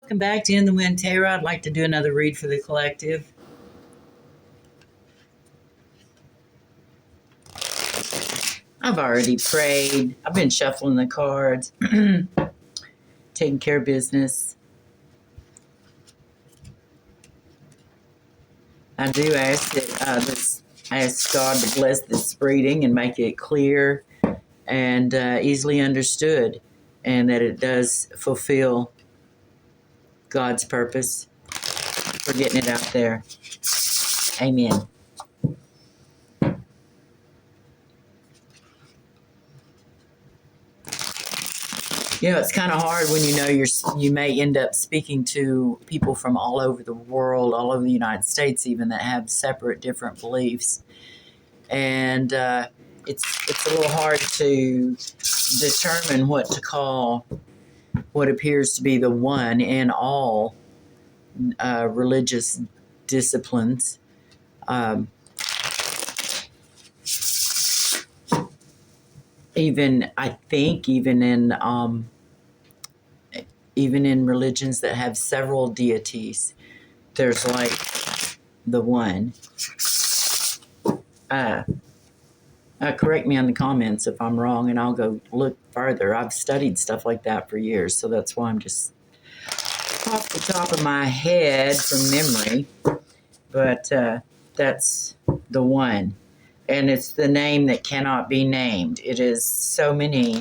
Welcome back to In the Wind Tarot. I'd like to do another read for the collective. I've already prayed. I've been shuffling the cards, taking care of business. I do ask that ask God to bless this reading and make it clear and easily understood, and that it does fulfill God's purpose for getting it out there. Amen. You know, it's kind of hard when you may end up speaking to people from all over the world, all over the United States even, that have separate, different beliefs. And it's a little hard to determine what to call what appears to be the one in all religious disciplines. Even in religions that have several deities, there's like the one. Correct me in the comments if I'm wrong, and I'll go look further. I've studied stuff like that for years, so that's why I'm just off the top of my head from memory. But that's the one. And it's the name that cannot be named. It is so many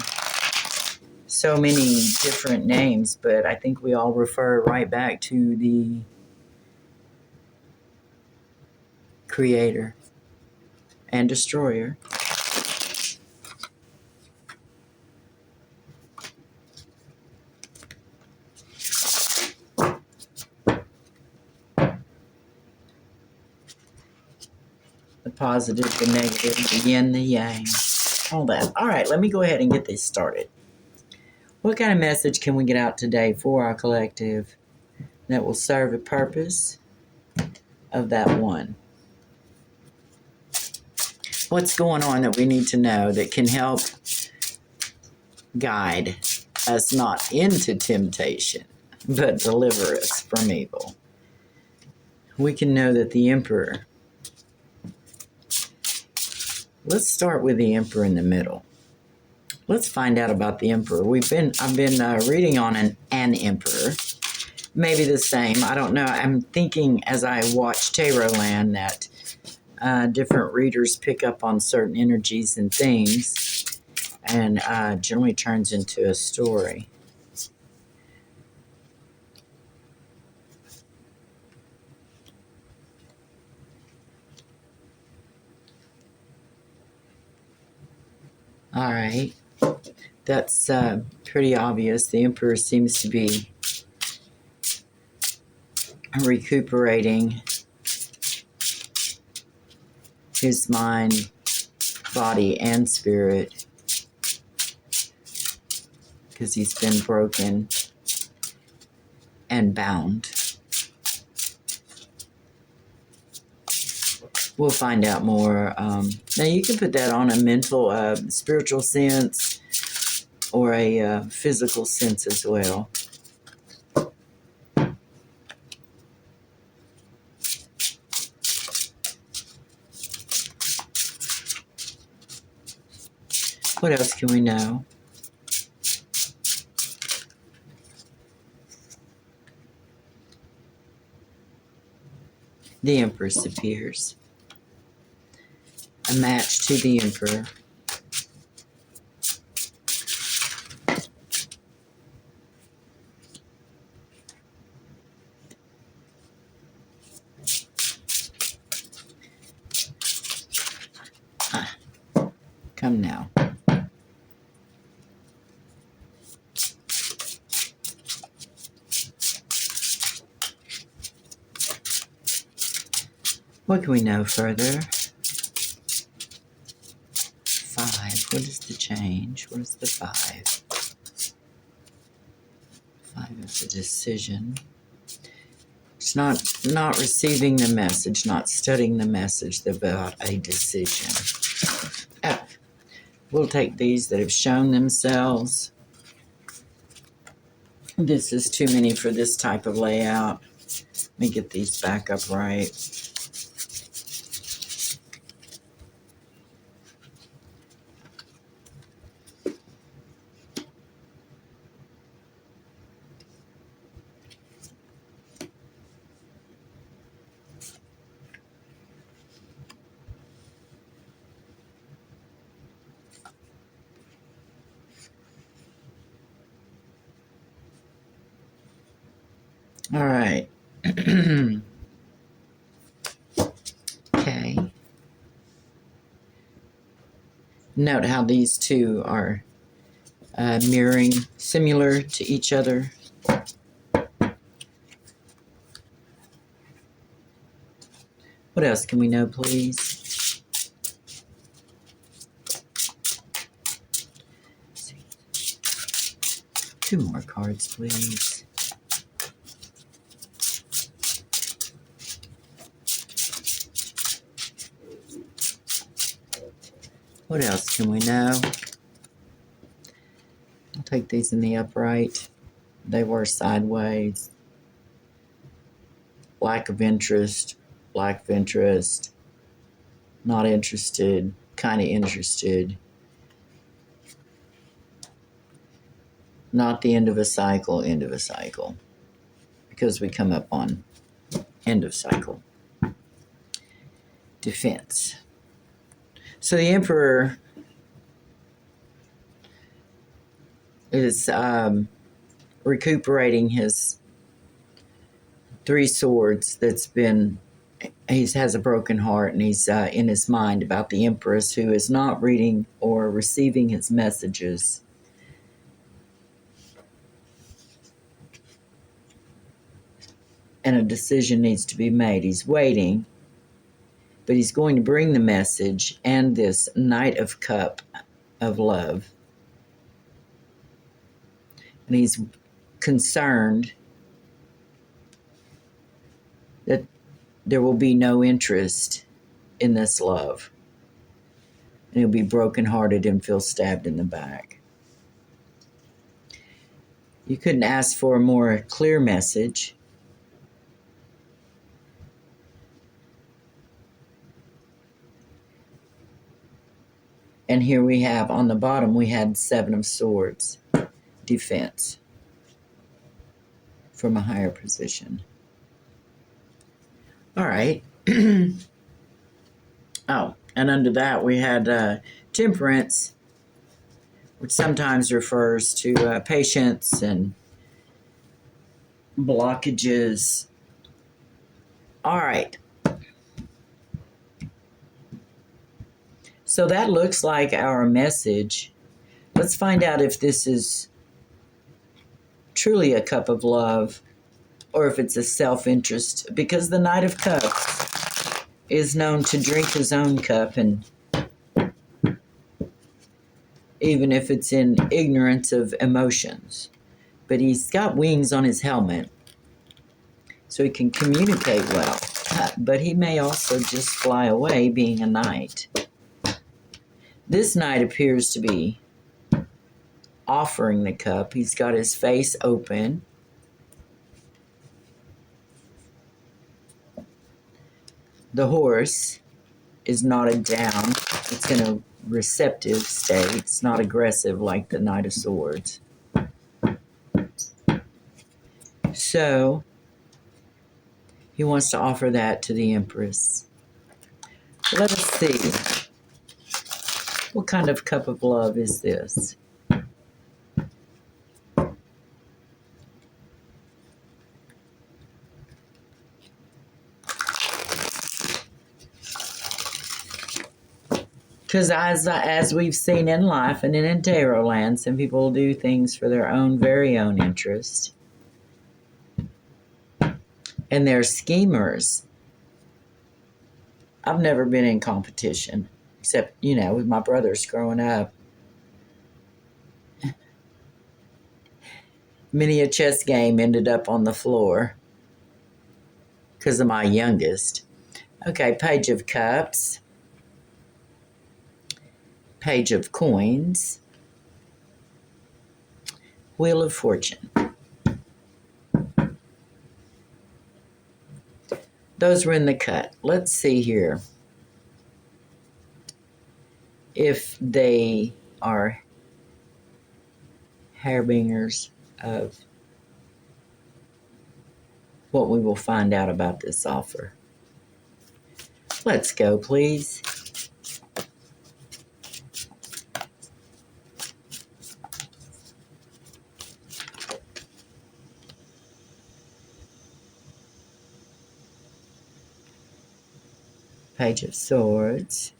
different names, but I think we all refer right back to the creator and destroyer. The positive, the negative, the yin, the yang, all that. All right, let me go ahead and get this started. What kind of message can we get out today for our collective that will serve a purpose of that one? What's going on that we need to know that can help guide us not into temptation, but deliver us from evil? We can know that the Emperor. Let's start with the Emperor in the middle. Let's find out about the Emperor. I've been reading on an Emperor. Maybe the same. I don't know. I'm thinking as I watch Tarotland that different readers pick up on certain energies and things, and generally turns into a story. All right. That's pretty obvious. The Emperor seems to be recuperating his mind, body, and spirit, because he's been broken and bound. We'll find out more. Now, you can put that on a mental, spiritual sense, or a physical sense as well. What else can we know? The Empress appears. A match to the Emperor. Come now. What can we know further? 5. What is the change? What is the 5? 5 is a decision. It's not receiving the message, not studying the message about a decision. We'll take these that have shown themselves. This is too many for this type of layout. Let me get these back up right. All right. Okay. Note how these two are mirroring, similar to each other. What else can we know, please? Two more cards, please. What else can we know? I'll take these in the upright. They were sideways. Lack of interest, not interested, kind of interested. Not the end of a cycle, because we come up on end of cycle. Defense. So the Emperor is recuperating his 3 swords he has a broken heart, and he's in his mind about the Empress, who is not reading or receiving his messages. And a decision needs to be made. He's waiting, but he's going to bring the message and this Knight of Cup of love. And he's concerned that there will be no interest in this love. And he'll be brokenhearted and feel stabbed in the back. You couldn't ask for a more clear message. And here we have, on the bottom, we had 7 of Swords. Defense. From a higher position. All right. Oh, and under that we had Temperance, which sometimes refers to patience and blockages. All right. So that looks like our message. Let's find out if this is truly a cup of love or if it's a self-interest, because the Knight of Cups is known to drink his own cup, and even if it's in ignorance of emotions. But he's got wings on his helmet, so he can communicate well. But he may also just fly away, being a knight. This knight appears to be offering the cup. He's got his face open. The horse is knotted down. It's in a receptive state. It's not aggressive like the Knight of Swords. So he wants to offer that to the Empress. Let us see. What kind of cup of love is this? Because as we've seen in life and in tarot land, some people do things for their own very own interest. And they're schemers. I've never been in competition, except, with my brothers growing up. Many a chess game ended up on the floor because of my youngest. Okay, Page of Cups. Page of Coins. Wheel of Fortune. Those were in the cut. Let's see here if they are harbingers of what we will find out about this offer. Let's go, please. Page of Swords.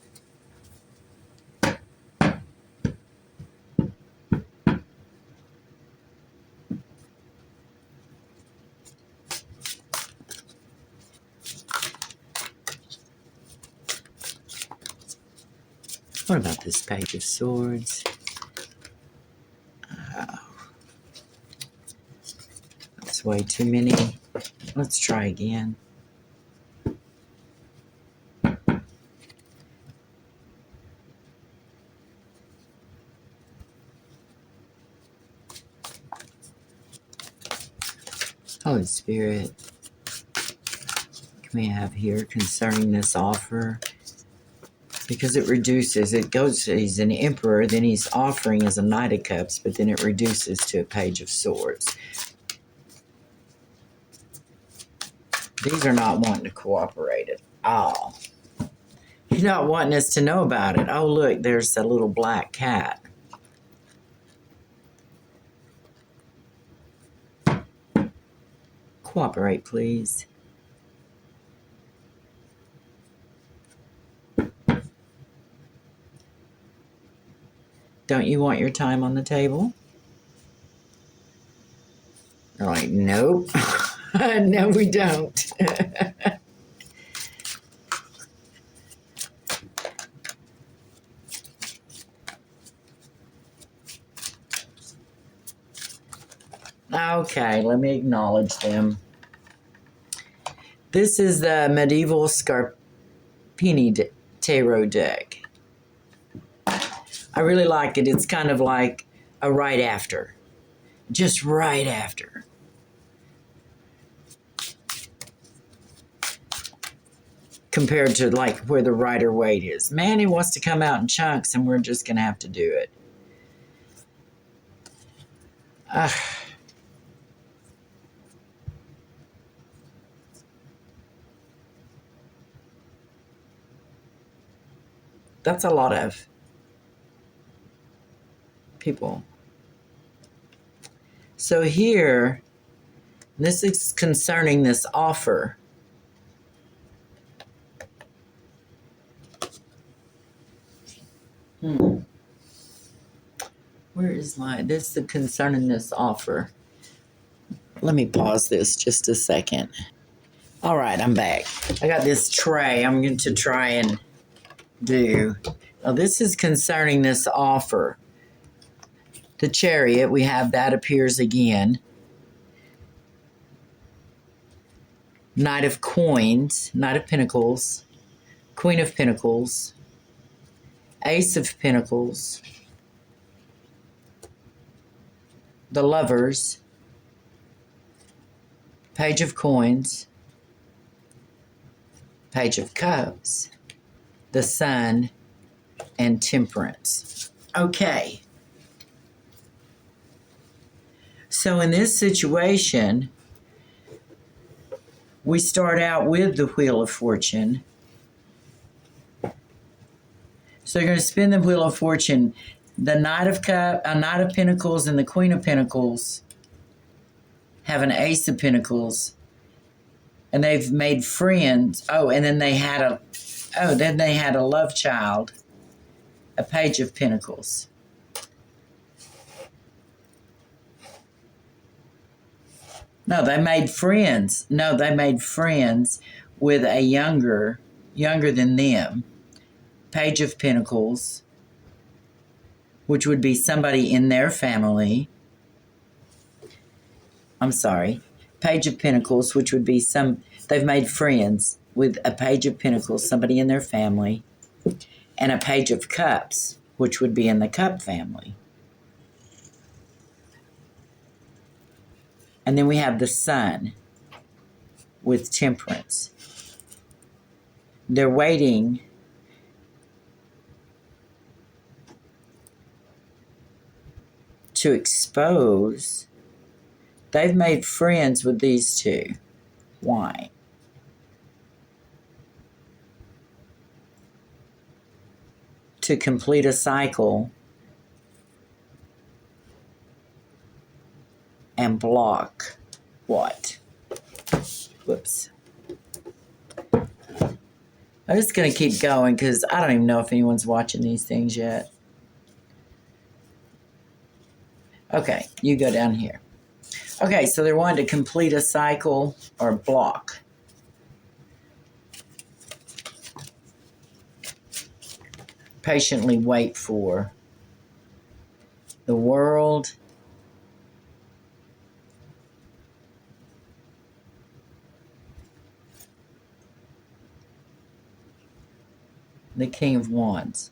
What about this Page of Swords? That's way too many. Let's try again. Holy Spirit, can we have here concerning this offer? Because it reduces, it goes, he's an emperor, then he's offering as a Knight of Cups, but then it reduces to a Page of Swords. These are not wanting to cooperate at all. He's not wanting us to know about it. Oh, look, there's a little black cat. Cooperate, please. Don't you want your time on the table? They're like, nope. No, we don't. Okay, let me acknowledge them. This is the Medieval Scarpini Tarot deck. I really like it. It's kind of like a right after. Just right after. Compared to like where the Rider-Waite is. Man, he wants to come out in chunks and we're just going to have to do it. That's a lot of people. So here, this is concerning this offer. Where is this is concerning this offer. Let me pause this just a second. All right, I'm back. I got this tray I'm going to try and do. Now, this is concerning this offer. The Chariot, we have that appears again. Knight of Coins, Knight of Pentacles, Queen of Pentacles, Ace of Pentacles, the Lovers, Page of Coins, Page of Cups, the Sun, and Temperance. Okay. So in this situation, we start out with the Wheel of Fortune. So you're going to spin the Wheel of Fortune. The Knight of Pentacles and the Queen of Pentacles have an Ace of Pentacles. And they've made friends. Oh, and then they had a love child, a Page of Pentacles. No, they made friends. No, they made friends with a younger than them, Page of Pentacles, which would be somebody in their family. I'm sorry. Page of Pentacles, which would be they've made friends with a Page of Pentacles, somebody in their family, and a Page of Cups, which would be in the Cup family. And then we have the Sun with Temperance. They're waiting to expose. They've made friends with these two. Why? To complete a cycle and block what? Whoops. I'm just going to keep going because I don't even know if anyone's watching these things yet. Okay, you go down here. Okay, so they're wanting to complete a cycle or block. Patiently wait for the world, the King of Wands.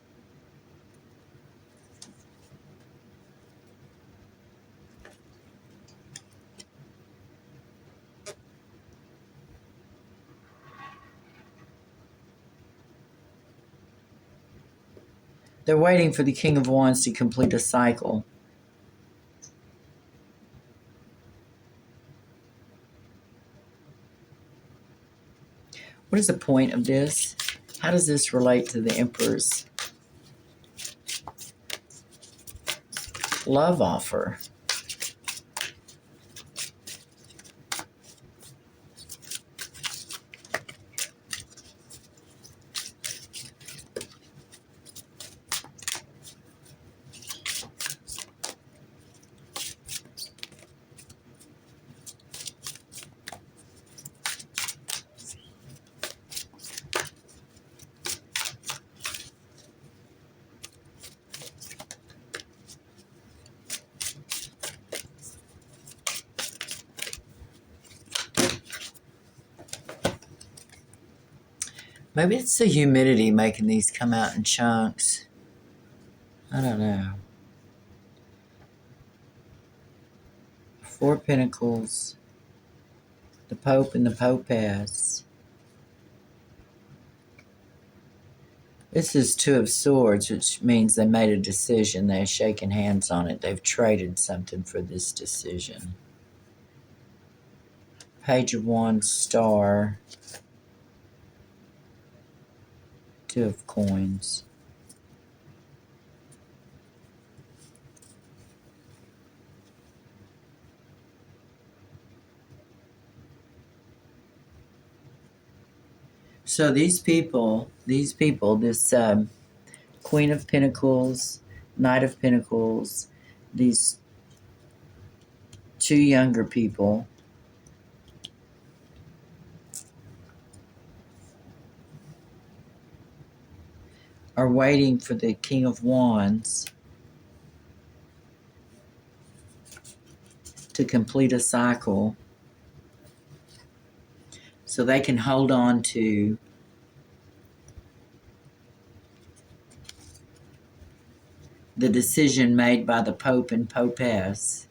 They're waiting for the King of Wands to complete a cycle. What is the point of this? How does this relate to the Emperor's love offer? Maybe it's the humidity making these come out in chunks. I don't know. Four Pentacles, the Pope and the Popess. This is Two of Swords, which means they made a decision. They're shaking hands on it. They've traded something for this decision. Page of Wands, Star. Two of Coins. So these people, this Queen of Pentacles, Knight of Pentacles, these two younger people are waiting for the King of Wands to complete a cycle so they can hold on to the decision made by the Pope and Popess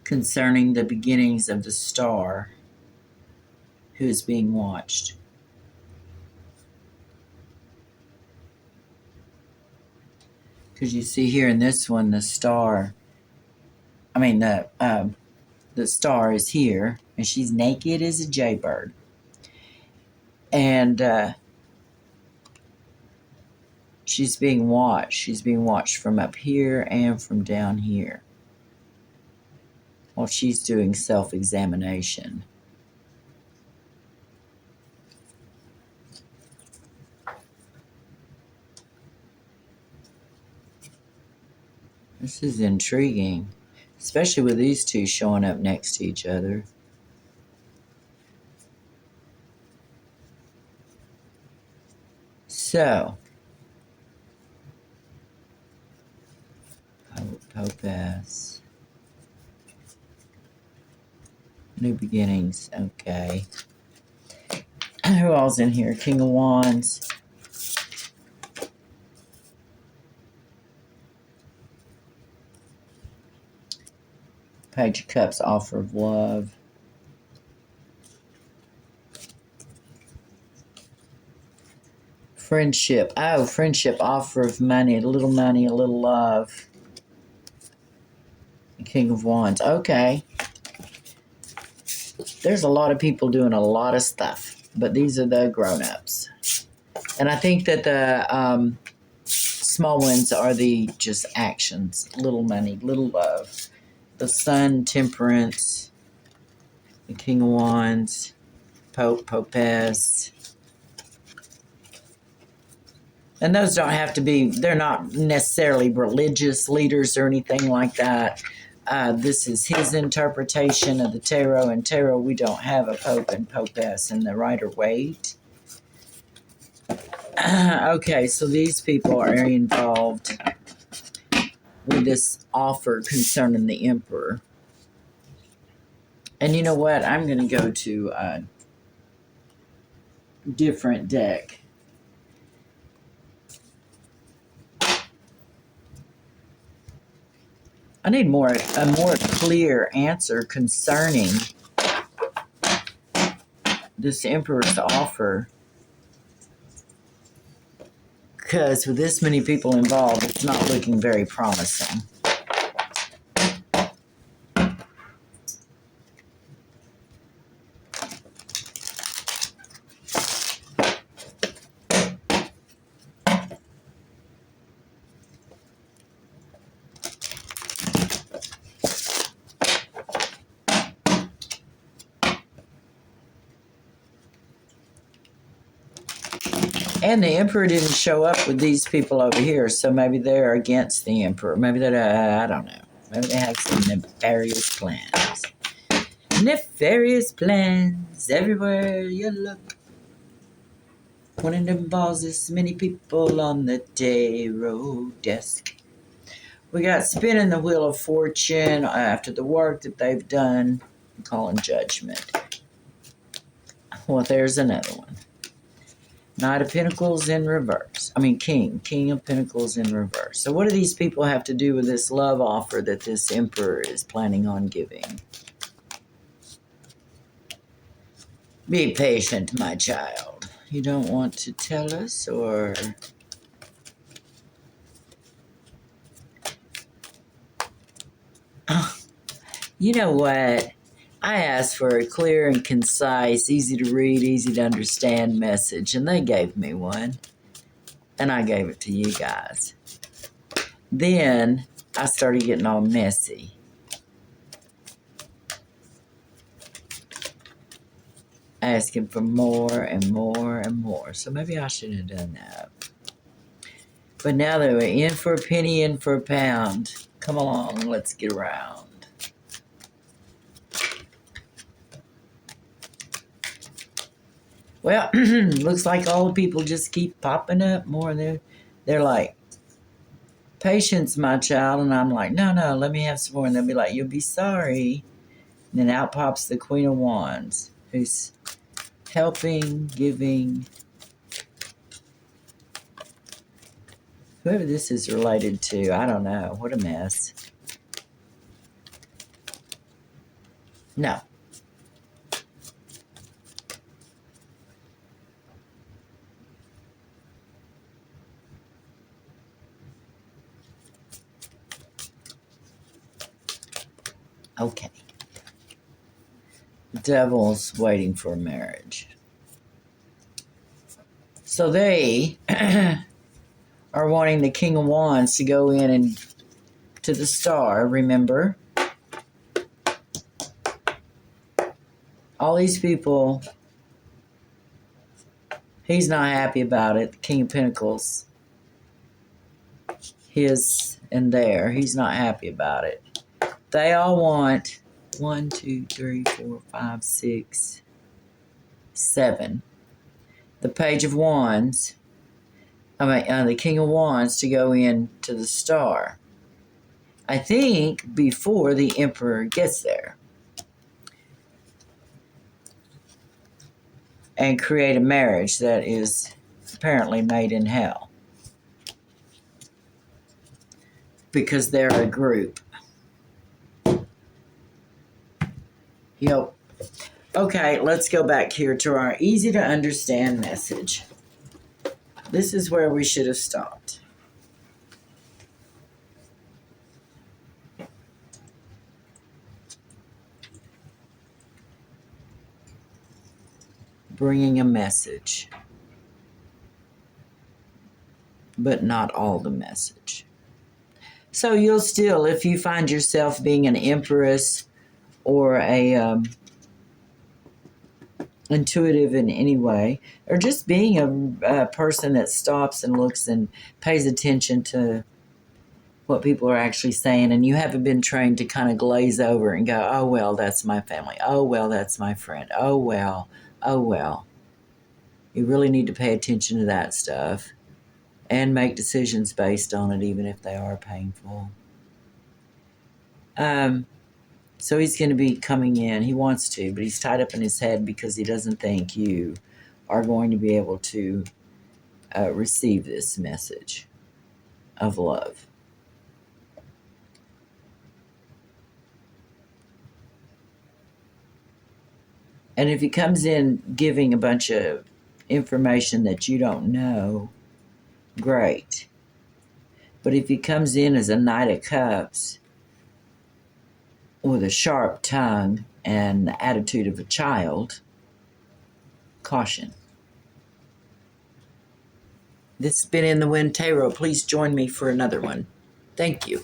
concerning the beginnings of the star who is being watched. Because you see here in this one, the star, the star is here, and she's naked as a jaybird. And she's being watched. She's being watched from up here and from down here while she's doing self-examination. This is intriguing, especially with these two showing up next to each other. So, Popess. New beginnings, okay. Who all's in here? King of Wands. Page of Cups, offer of love. Friendship. Oh, friendship, offer of money, a little love. King of Wands. Okay. There's a lot of people doing a lot of stuff, but these are the grown-ups. And I think that the small ones are the just actions. Little money, little love. The Sun, Temperance, the King of Wands, Pope, Popess. And those don't have to be, they're not necessarily religious leaders or anything like that. This is his interpretation of the tarot. In tarot, we don't have a Pope and Popess in the Rider-Waite. Okay, so these people are involved with this offer concerning the Emperor. And you know what? I'm going to go to a different deck. I need a more clear answer concerning this Emperor's offer. Because with this many people involved, it's not looking very promising. And the Emperor didn't show up with these people over here, so maybe they're against the Emperor. Maybe they're, I don't know. Maybe they have some nefarious plans. Nefarious plans everywhere you look. When it involves this many people on the tarot desk. We got spinning the Wheel of Fortune after the work that they've done. Calling judgment. Well, there's another one. Knight of Pentacles in reverse. I mean, King of Pentacles in reverse. So what do these people have to do with this love offer that this Emperor is planning on giving? Be patient, my child. You don't want to tell us, or... You know what? I asked for a clear and concise, easy to read, easy to understand message, and they gave me one. And I gave it to you guys. Then I started getting all messy. Asking for more and more and more. So maybe I shouldn't have done that. But now that we're in for a penny, in for a pound. Come along, let's get around. Well, looks like all the people just keep popping up more. They're like, patience, my child. And I'm like, no, let me have some more. And they'll be like, you'll be sorry. And then out pops the Queen of Wands, who's helping, giving. Whoever this is related to, I don't know. What a mess. No. Okay. Devil's waiting for marriage. So they are wanting the King of Wands to go in and to the Star, remember? All these people, he's not happy about it. The King of Pentacles, his and there, he's not happy about it. They all want 1, 2, 3, 4, 5, 6, 7. The Page of Wands, the King of Wands to go in to the Star. I think before the Emperor gets there. And create a marriage that is apparently made in hell. Because they're a group. Yep. Okay, let's go back here to our easy to understand message. This is where we should have stopped. Bringing a message, but not all the message. So you'll still, if you find yourself being an empress or a intuitive in any way, or just being a person that stops and looks and pays attention to what people are actually saying, and you haven't been trained to kind of glaze over and go, oh, well, that's my family. Oh, well, that's my friend. Oh, well. Oh, well. You really need to pay attention to that stuff and make decisions based on it, even if they are painful. So he's going to be coming in. He wants to, but he's tied up in his head because he doesn't think you are going to be able to receive this message of love. And if he comes in giving a bunch of information that you don't know, great. But if he comes in as a Knight of Cups with a sharp tongue and the attitude of a child, caution. This has been In the Wind Tarot. Please join me for another one. Thank you.